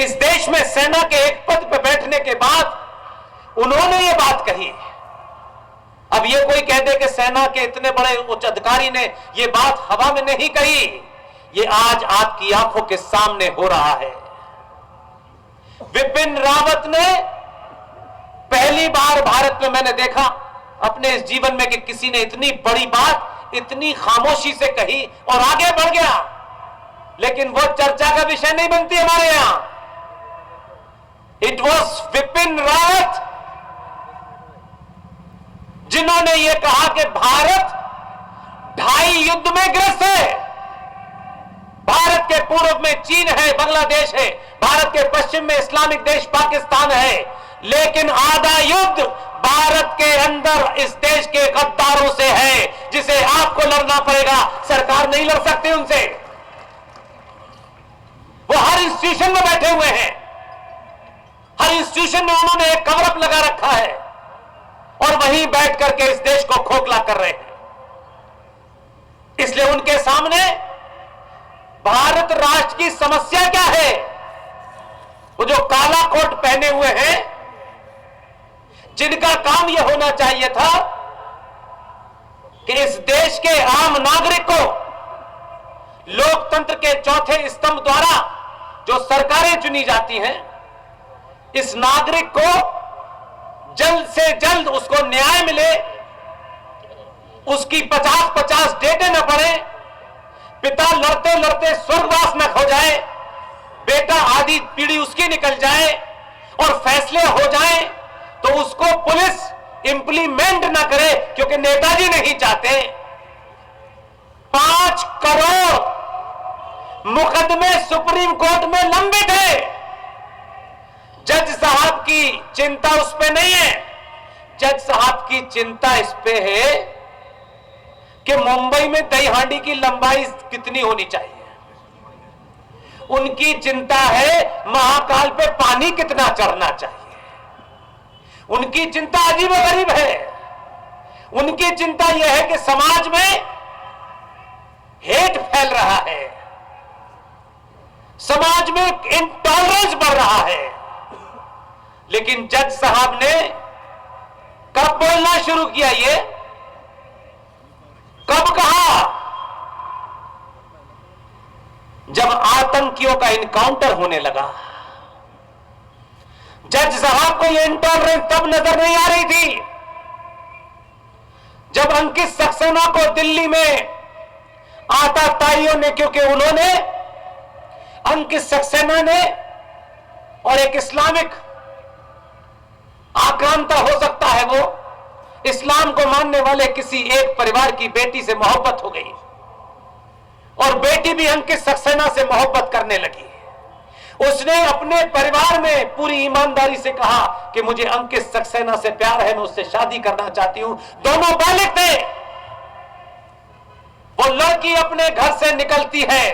इस देश में सेना के एक पद पर बैठने के बाद उन्होंने ये बात कही। अब ये कोई कह दे कि सेना के इतने बड़े उच्च अधिकारी ने ये बात हवा में नहीं कही, ये आज आपकी आंखों के सामने हो रहा है। विपिन रावत ने पहली बार भारत में मैंने देखा अपने इस जीवन में कि किसी ने इतनी बड़ी बात इतनी खामोशी से कही और आगे बढ़ गया, लेकिन वो चर्चा का विषय नहीं बनती हमारे यहां। इट वॉज विपिन रावत जिन्होंने ये कहा कि भारत 2.5 युद्ध में ग्रस्त है। भारत के पूर्व में चीन है, बांग्लादेश है, भारत के पश्चिम में इस्लामिक देश पाकिस्तान है, लेकिन आधा युद्ध भारत के अंदर इस देश के गद्दारों से है, जिसे आपको लड़ना पड़ेगा। सरकार नहीं लड़ सकती उनसे। वो हर इंस्टीट्यूशन में बैठे हुए हैं, हर इंस्टीट्यूशन में उन्होंने एक कवरअप लगा रखा है और वहीं बैठ करके इस देश को खोखला कर रहे हैं। इसलिए उनके सामने भारत राष्ट्र की समस्या क्या है? वो जो काला कोट पहने हुए हैं, जिनका काम यह होना चाहिए था कि इस देश के आम नागरिक को लोकतंत्र के चौथे स्तंभ द्वारा जो सरकारें चुनी जाती हैं, इस नागरिक को जल्द से जल्द उसको न्याय मिले, उसकी 50-50 डेटे न पड़े, पिता लड़ते लड़ते स्वर्गवास न खो जाए, बेटा आधी पीढ़ी उसकी निकल जाए और फैसले हो जाए तो उसको पुलिस इंप्लीमेंट न करे, क्योंकि नेताजी नहीं चाहते। 5 करोड़ मुकदमे सुप्रीम कोर्ट में लंबित है। जज साहब की चिंता उस पे नहीं है, जज साहब की चिंता इस पे है कि मुंबई में दही हांडी की लंबाई कितनी होनी चाहिए। उनकी चिंता है महाकाल पे पानी कितना चढ़ना चाहिए। उनकी चिंता अजीब व गरीब है। उनकी चिंता यह है कि समाज में हेट फैल रहा है, समाज में इंटॉलरेंस बढ़ रहा है। लेकिन जज साहब ने कब बोलना शुरू किया? ये कब कहा? जब आतंकियों का इनकाउंटर होने लगा। जज साहब को यह इंटॉलरेंस तब नजर नहीं आ रही थी जब अंकित सक्सेना को दिल्ली में आतताइयों ने, क्योंकि उन्होंने अंकित सक्सेना ने और एक इस्लामिक आक्रांता हो सकता है, वो इस्लाम को मानने वाले किसी एक परिवार की बेटी से मोहब्बत हो गई और बेटी भी अंकित सक्सेना से मोहब्बत करने लगी। उसने अपने परिवार में पूरी ईमानदारी से कहा कि मुझे अंकित सक्सेना से प्यार है, मैं उससे शादी करना चाहती हूं। दोनों बालिग थे। वो लड़की अपने घर से निकलती है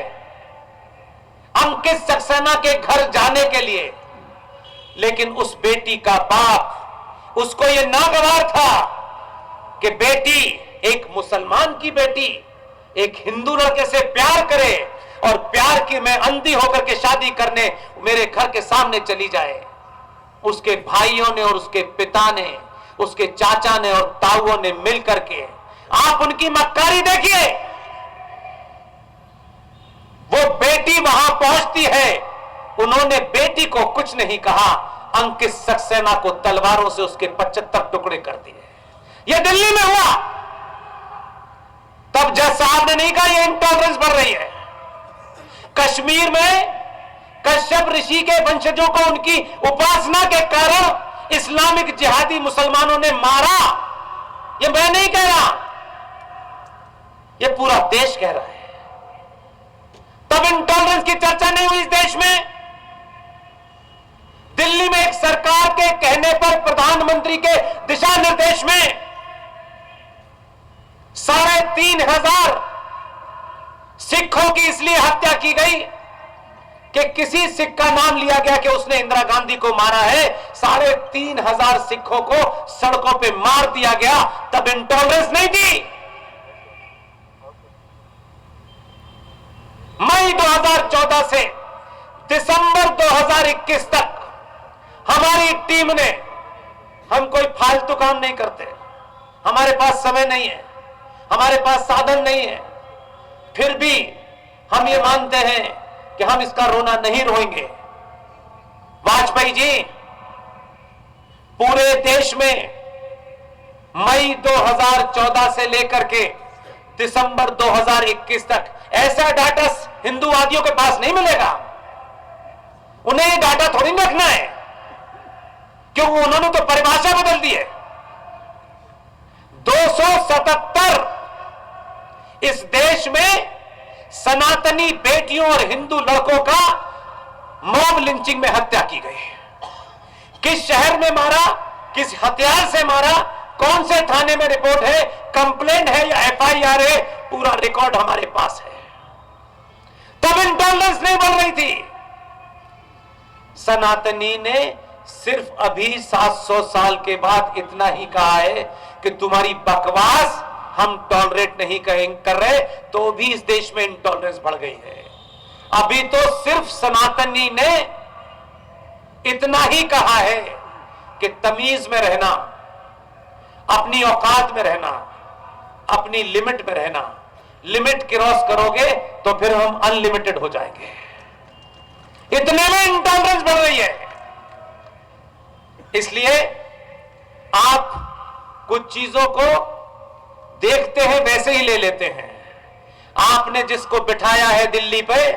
अंकित सक्सेना के घर जाने के लिए, लेकिन उस बेटी का बाप, उसको यह नागवार था कि बेटी, एक मुसलमान की बेटी एक हिंदू लड़के से प्यार करे और प्यार की मैं अंधी होकर के शादी करने मेरे घर के सामने चली जाए। उसके भाइयों ने और उसके पिता ने, उसके चाचा ने और ताऊओं ने मिलकर के, आप उनकी मक्कारी देखिए। वो बेटी वहां पहुंचती है, उन्होंने बेटी को कुछ नहीं कहा, अंकित सक्सेना को तलवारों से उसके 75 टुकड़े कर दिए। यह दिल्ली में हुआ। तब जज साहब ने नहीं कहा यह इंटॉलरेंस बढ़ रही है। कश्मीर में कश्यप ऋषि के वंशजों को उनकी उपासना के कारण इस्लामिक जिहादी मुसलमानों ने मारा। यह मैं नहीं कह रहा, यह पूरा देश कह रहा है। तब इंटॉलरेंस की चर्चा नहीं हुई इस देश में। दिल्ली में एक सरकार के कहने पर, प्रधानमंत्री के दिशा निर्देश में 3,500 सिखों की इसलिए हत्या की गई कि किसी सिख का नाम लिया गया कि उसने इंदिरा गांधी को मारा है। 3,500 सिखों को सड़कों पे मार दिया गया। तब इंटॉलरेंस नहीं थी। मई 2014 से दिसंबर 2021 2021 तक हमारी टीम ने, हम कोई फालतू काम नहीं करते, हमारे पास समय नहीं है, हमारे पास साधन नहीं है, फिर भी हम ये मानते हैं कि हम इसका रोना नहीं रोएंगे। वाजपेयी जी पूरे देश में मई 2014 से लेकर के दिसंबर 2021 तक ऐसा डाटा हिंदूवादियों के पास नहीं मिलेगा। उन्हें ये डाटा थोड़ी रखना है, क्योंकि उन्होंने तो परिभाषा बदल दी है। 277 इस देश में सनातनी बेटियों और हिंदू लड़कों का मॉब लिंचिंग में हत्या की गई। किस शहर में मारा, किस हथियार से मारा, कौन से थाने में रिपोर्ट है, कंप्लेंट है या एफआईआर है, पूरा रिकॉर्ड हमारे पास है। तब इंटॉलरेंस नहीं बढ़ रही थी। सनातनी ने सिर्फ अभी 700 साल के बाद इतना ही कहा है कि तुम्हारी बकवास हम टॉलरेट नहीं कर रहे, तो भी इस देश में इंटॉलरेंस बढ़ गई है। अभी तो सिर्फ सनातनी ने इतना ही कहा है कि तमीज में रहना, अपनी औकात में रहना, अपनी लिमिट में रहना। लिमिट क्रॉस करोगे तो फिर हम अनलिमिटेड हो जाएंगे। इतने में इंटॉलरेंस बढ़ रही है। इसलिए आप कुछ चीजों को देखते हैं वैसे ही ले लेते हैं। आपने जिसको बिठाया है दिल्ली पे,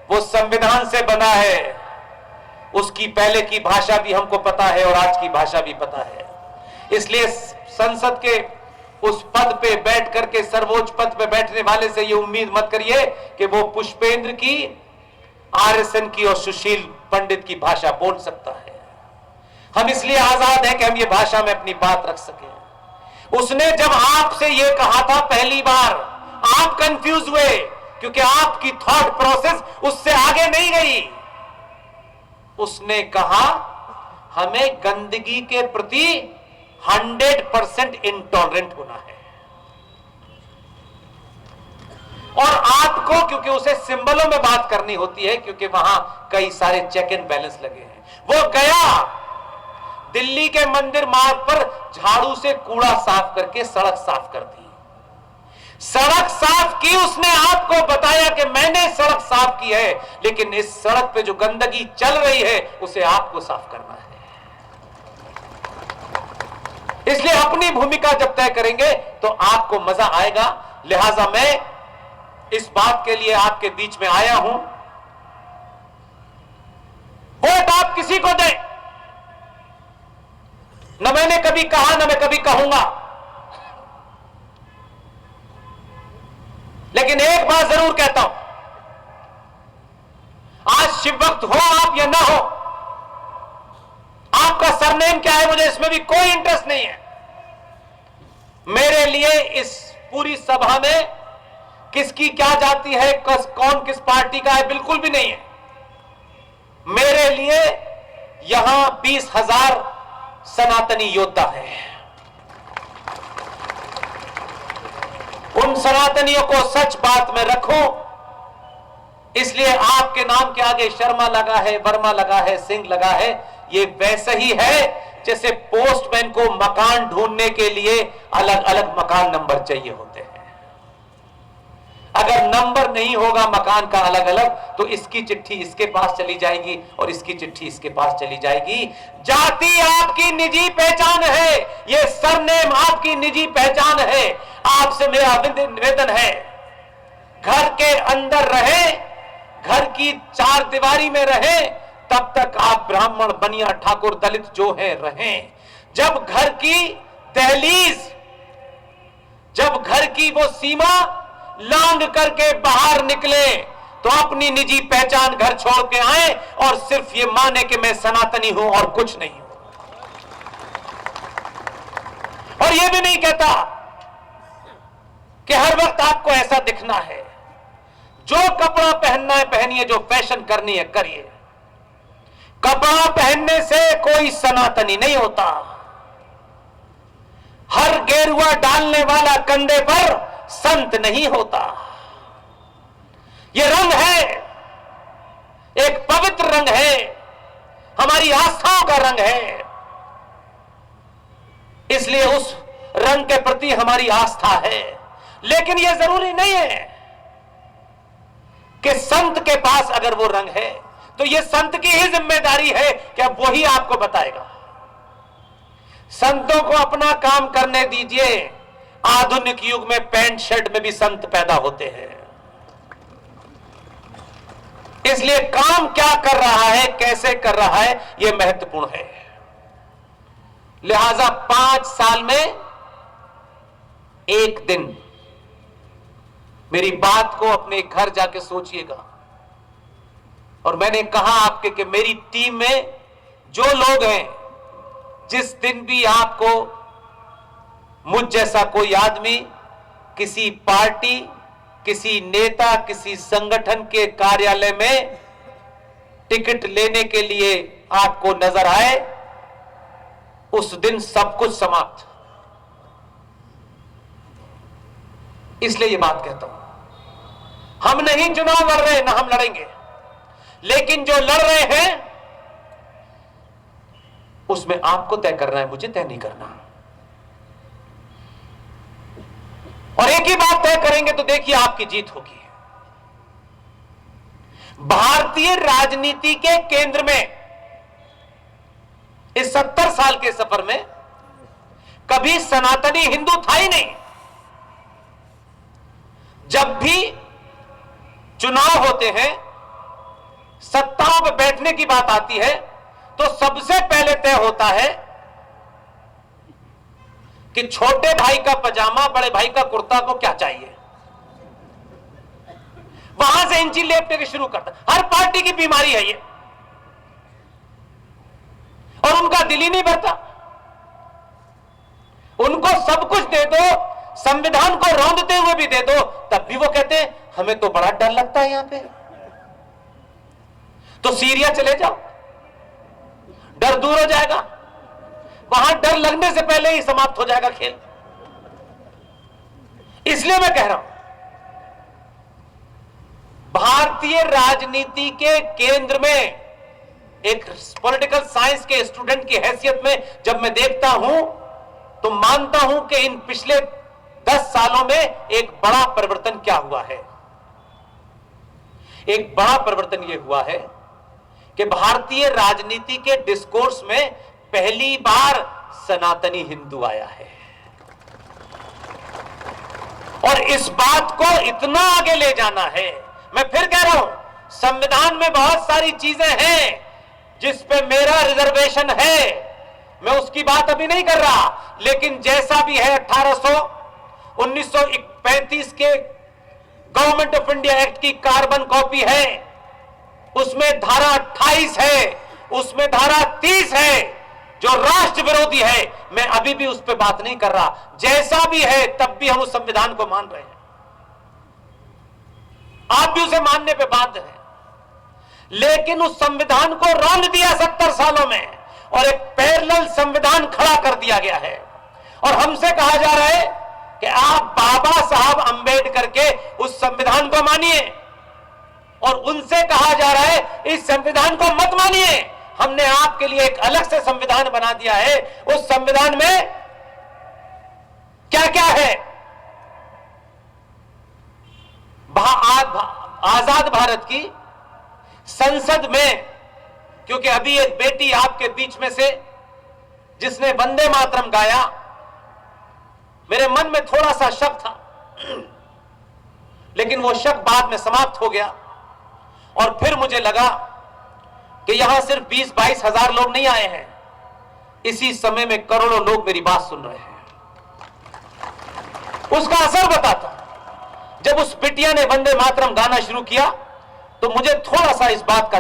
वो संविधान से बना है। उसकी पहले की भाषा भी हमको पता है और आज की भाषा भी पता है। इसलिए संसद के उस पद पे बैठ करके, सर्वोच्च पद पे बैठने वाले से ये उम्मीद मत करिए कि वो पुष्पेंद्र की, आरएसएन की और सुशील पंडित की भाषा बोल सकता है। हम इसलिए आजाद हैं कि हम ये भाषा में अपनी बात रख सकें। उसने जब आपसे ये कहा था पहली बार, आप कंफ्यूज हुए क्योंकि आपकी थॉट प्रोसेस उससे आगे नहीं गई। उसने कहा हमें गंदगी के प्रति 100% इंटॉलरेंट होना है। और आपको, क्योंकि उसे सिंबलों में बात करनी होती है, क्योंकि वहां कई सारे चेक एंड बैलेंस लगे हैं, वो गया दिल्ली के मंदिर मार्ग पर झाड़ू से कूड़ा साफ करके सड़क साफ कर दी। सड़क साफ की उसने, आपको बताया कि मैंने सड़क साफ की है, लेकिन इस सड़क पे जो गंदगी चल रही है उसे आपको साफ करना है। इसलिए अपनी भूमिका जब तय करेंगे तो आपको मजा आएगा। लिहाजा मैं इस बात के लिए आपके बीच में आया हूं, वोट आप किसी को दें। न मैंने कभी कहा, न मैं कभी कहूंगा, लेकिन एक बात जरूर कहता हूं, आज शिव भक्त हो आप या ना हो, आपका सरनेम क्या है मुझे इसमें भी कोई इंटरेस्ट नहीं है। मेरे लिए इस पूरी सभा में किसकी क्या जाति है, कौन किस पार्टी का है, बिल्कुल भी नहीं है। मेरे लिए यहां 20,000 सनातनी योद्धा है। उन सनातनियों को सच बात में रखो, इसलिए आपके नाम के आगे शर्मा लगा है, वर्मा लगा है, सिंह लगा है। ये वैसा ही है जैसे पोस्टमैन को मकान ढूंढने के लिए अलग अलग मकान नंबर चाहिए होते हैं। अगर नंबर नहीं होगा मकान का अलग अलग, तो इसकी चिट्ठी इसके पास चली जाएगी और इसकी चिट्ठी इसके पास चली जाएगी। जाति आपकी निजी पहचान है, ये सरनेम आपकी निजी पहचान है। आपसे मेरा निवेदन है, घर के अंदर रहे, घर की चार दीवारी में रहे, तब तक आप ब्राह्मण, बनिया, ठाकुर, दलित जो है रहें। जब घर की दहलीज, जब घर की वो सीमा लांघ करके बाहर निकले, तो अपनी निजी पहचान घर छोड़ के आए और सिर्फ ये माने कि मैं सनातनी हूं और कुछ नहीं हूं। और ये भी नहीं कहता कि हर वक्त आपको ऐसा दिखना है। जो कपड़ा पहनना है पहनिए, जो फैशन करनी है करिए। कपड़ा पहनने से कोई सनातनी नहीं होता। हर गेरुआ डालने वाला कंधे पर संत नहीं होता। यह रंग है, एक पवित्र रंग है, हमारी आस्थाओं का रंग है, इसलिए उस रंग के प्रति हमारी आस्था है। लेकिन यह जरूरी नहीं है कि संत के पास अगर वो रंग है तो यह संत की ही जिम्मेदारी है कि अब वही आपको बताएगा। संतों को अपना काम करने दीजिए। आधुनिक युग में पैंट शर्ट में भी संत पैदा होते हैं। इसलिए काम क्या कर रहा है, कैसे कर रहा है, यह महत्वपूर्ण है। लिहाजा 5 साल में एक दिन मेरी बात को अपने घर जाके सोचिएगा। और मैंने कहा आपके कि मेरी टीम में जो लोग हैं, जिस दिन भी आपको मुझ जैसा कोई आदमी किसी पार्टी, किसी नेता, किसी संगठन के कार्यालय में टिकट लेने के लिए आपको नजर आए, उस दिन सब कुछ समाप्त। इसलिए यह बात कहता हूं, हम नहीं चुनाव लड़ रहे, ना हम लड़ेंगे, लेकिन जो लड़ रहे हैं उसमें आपको तय करना है, मुझे तय नहीं करना। और एक ही बात तय करेंगे तो देखिए आपकी जीत होगी। भारतीय राजनीति के केंद्र में इस 70 साल के सफर में कभी सनातनी हिंदू था ही नहीं। जब भी चुनाव होते हैं, सत्ताओं पर बैठने की बात आती है, तो सबसे पहले तय होता है कि छोटे भाई का पजामा, बड़े भाई का कुर्ता को क्या चाहिए। वहां से इंची लेपने के शुरू करता। हर पार्टी की बीमारी है ये, और उनका दिल ही नहीं भरता। उनको सब कुछ दे दो, संविधान को रौंदते हुए भी दे दो, तब भी वो कहते हैं हमें तो बड़ा डर लगता है यहां पे। तो सीरिया चले जाओ, डर दूर हो जाएगा। वहां डर लगने से पहले ही समाप्त हो जाएगा खेल। इसलिए मैं कह रहा हूं, भारतीय राजनीति के केंद्र में एक पॉलिटिकल साइंस के स्टूडेंट की हैसियत में जब मैं देखता हूं तो मानता हूं कि इन पिछले 10 सालों में एक बड़ा परिवर्तन क्या हुआ है। एक बड़ा परिवर्तन यह हुआ है कि भारतीय राजनीति के डिस्कोर्स में पहली बार सनातनी हिंदू आया है। और इस बात को इतना आगे ले जाना है। मैं फिर कह रहा हूं, संविधान में बहुत सारी चीजें हैं जिस पे मेरा रिजर्वेशन है, मैं उसकी बात अभी नहीं कर रहा। लेकिन जैसा भी है 1935 के गवर्नमेंट ऑफ इंडिया एक्ट की कार्बन कॉपी है, उसमें धारा 28 है, उसमें धारा 30 है जो राष्ट्र विरोधी है। मैं अभी भी उस पर बात नहीं कर रहा। जैसा भी है तब भी हम उस संविधान को मान रहे हैं, आप भी उसे मानने पे बाध्य हैं। लेकिन उस संविधान को रौंद दिया 70 सालों में और एक पैरेलल संविधान खड़ा कर दिया गया है। और हमसे कहा जा रहा है कि आप बाबा साहब अंबेडकर के उस संविधान को मानिए, और उनसे कहा जा रहा है इस संविधान को मत मानिए। हमने आपके लिए एक अलग से संविधान बना दिया है। उस संविधान में क्या क्या है? आजाद भारत की संसद में, क्योंकि अभी एक बेटी आपके बीच में से जिसने वंदे मातरम गाया, मेरे मन में थोड़ा सा शक था, लेकिन वो शक बाद में समाप्त हो गया। और फिर मुझे लगा कि यहां सिर्फ 20-22 हजार लोग नहीं आए हैं, इसी समय में करोड़ों लोग मेरी बात सुन रहे हैं। उसका असर बताता, जब उस बिटिया ने वंदे मातरम गाना शुरू किया तो मुझे थोड़ा सा इस बात का